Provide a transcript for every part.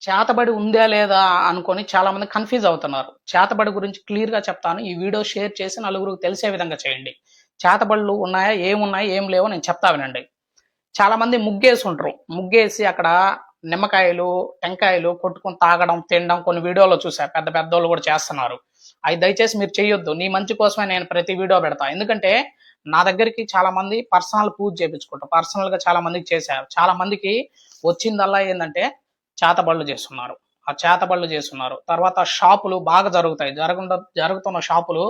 చేతబడి ఉందా లేదా అనుకొని చాలా మంది కన్ఫ్యూజ్ అవుతున్నారు. చేతబడి గురించి క్లియర్‌గా చెప్తాను. ఈ వీడియో షేర్ చేసి నలుగురికి తెలిసే విధంగా చేయండి. చేతబడులు ఉన్నాయా? ఏమున్నాయి? ఏం లేవో నేను చెప్తా వినండి. చాలా మంది ముగ్గేసుంటరు. ముగ్గేసి అక్కడ నిమ్మకాయలు, టెంకాయలు కొట్టుకొని తాగడం, తినడం కొన్ని వీడియోలో చూసా. పెద్ద పెద్దోళ్ళు కూడా చేస్తున్నారు. అయి దయచేసి మీరు చెయ్యొద్దు. నీ మంచి కోసమే నేను ప్రతి వీడియో పెడతా. ఎందుకంటే నా దగ్గరికి చాలా మంది పర్సనల్ పూజ చేపించుకుంటారు. పర్సనల్‌గా చాలా మందికి చేశారు. చాలా మందికి వచ్చిందల్లా ఏందంటే చేతబడులు చేస్తున్నారు. ఆ చేతబడులు చేస్తున్నారు. తర్వాత షాపులు బాగా జరుగుతాయి. జరుగుతున్న షాపులు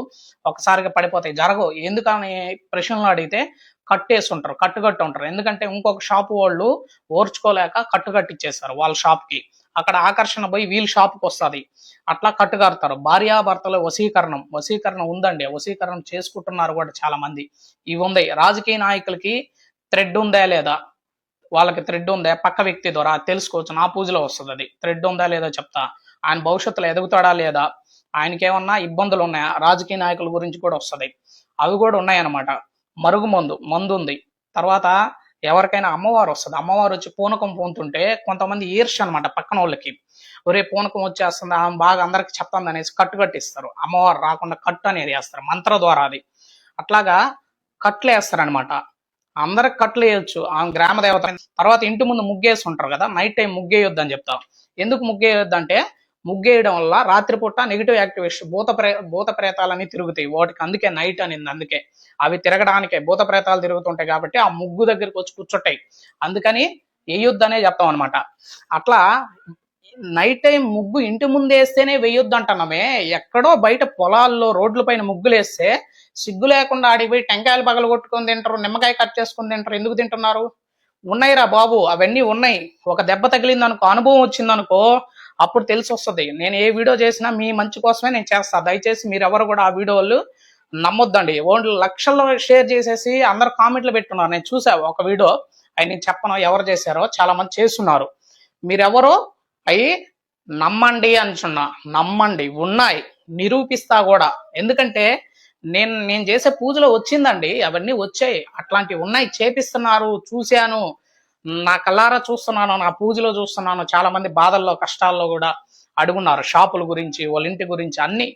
ఒకసారిగా పడిపోతాయి. జరగవు. ఎందుకని ప్రశ్నలు అడిగితే కట్టేస్తుంటారు. కట్టు ఉంటారు. ఎందుకంటే ఇంకొక షాపు వాళ్ళు ఓర్చుకోలేక కట్టు కట్టిచ్చేస్తారు వాళ్ళ షాప్‌కి. అక్కడ ఆకర్షణ పోయి వీళ్ళ షాప్‌కి వస్తది. అట్లా కట్టుకడతారు. భార్యాభర్తల వశీకరణం. వశీకరణం ఉందండి. వశీకరణం చేసుకుంటున్నారు కూడా చాలా మంది. ఇవి ఉంది. రాజకీయ నాయకులకి థ్రెడ్ ఉందా లేదా? వాళ్ళకి థ్రెడ్ ఉందా? పక్క వ్యక్తి ద్వారా తెలుసుకోవచ్చు. నా పూజలో వస్తుంది అది. థ్రెడ్ ఉందా లేదా చెప్తా. ఆయన భవిష్యత్తులో ఎదుగుతాడా లేదా? ఆయనకేమన్నా ఇబ్బందులు ఉన్నాయా? రాజకీయ నాయకుల గురించి కూడా వస్తుంది. అవి కూడా ఉన్నాయన్నమాట. మరుగుమందు మందు ఉంది. తర్వాత ఎవరికైనా అమ్మవారు వస్తుంది. అమ్మవారు వచ్చి పూనకం పూనుతుంటే కొంతమంది ఈర్ష్య అనమాట పక్కన వాళ్ళకి. ఒరే పూనకం వచ్చేస్తుంది ఆమె బాగా అందరికి చెప్తుంది అనేసి కట్టు కట్టిస్తారు. అమ్మవారు రాకుండా కట్టు అనేది వేస్తారు మంత్ర ద్వారా. అది అట్లాగా కట్లు వేస్తారనమాట. అందరికి కట్లు వేయొచ్చు. ఆమె గ్రామ దేవత. తర్వాత ఇంటి ముందు ముగ్గేసి ఉంటారు కదా, నైట్ టైం ముగ్గేయొద్దు అని చెప్తాం. ఎందుకు ముగ్గేయొద్దు అంటే ముగ్గేయడం వల్ల రాత్రిపూట నెగిటివ్ యాక్టివేషన్ భూత ప్రేతాలన్నీ తిరుగుతాయి వాటికి. అందుకే నైట్ అనింది. అందుకే అవి తిరగడానికే భూత ప్రేతాలు తిరుగుతుంటాయి కాబట్టి ఆ ముగ్గు దగ్గరికి వచ్చి కూర్చుంటాయి. అందుకని వేయొద్దు అనే చెప్తాం అనమాట. అట్లా నైట్ టైం ముగ్గు ఇంటి ముందు వేస్తేనే వేయొద్దు అంటున్నామే. ఎక్కడో బయట పొలాల్లో రోడ్ల పైన ముగ్గులు వేస్తే సిగ్గు లేకుండా ఆడిపోయి టెంకాయలు పగలు కొట్టుకొని తింటారు, నిమ్మకాయ కట్ చేసుకొని తింటారు. ఎందుకు తింటున్నారు? ఉన్నాయిరా బాబు, అవన్నీ ఉన్నాయి. ఒక దెబ్బ తగిలింది అనుకో, అనుభవం వచ్చిందనుకో, అప్పుడు తెలిసి వస్తుంది. నేను ఏ వీడియో చేసినా మీ మంచి కోసమే నేను చేస్తాను. దయచేసి మీరు ఎవరు కూడా ఆ వీడియోలు నమ్మొద్దండి. ఓన్లీ లక్షల్లో షేర్ చేసేసి అందరు కామెంట్లు పెట్టున్నారు. నేను చూసా ఒక వీడియో, అవి నేను చెప్పను ఎవరు చేశారో, చాలా మంది చేస్తున్నారు. మీరెవరో అవి నమ్మండి అంటున్నా. నమ్మండి, ఉన్నాయి, నిరూపిస్తా కూడా. ఎందుకంటే నేను చేసే పూజలో వచ్చిందండి, అవన్నీ వచ్చాయి. అట్లాంటివి ఉన్నాయి, చేపిస్తున్నారు, చూశాను, నా కళ్ళారా చూస్తున్నాను, నా పూజలో చూస్తున్నాను. చాలా మంది బాధల్లో కష్టాల్లో కూడా అడుగున్నారు షాపుల గురించి, వాళ్ళ ఇంటి గురించి, అన్ని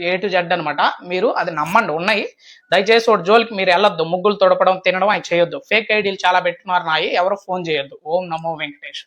ఏ టు జెడ్ అనమాట. మీరు అది నమ్మండి, ఉన్నాయి. దయచేసి ఒకటి జోలికి మీరు వెళ్ళొద్దు. ముగ్గులు తొడపడం, తినడం అవి చేయొద్దు. ఫేక్ ఐడీలు చాలా పెట్టున్నారు నాయి. ఎవరు ఫోన్ చేయొద్దు. ఓం నమో వెంకటేష్.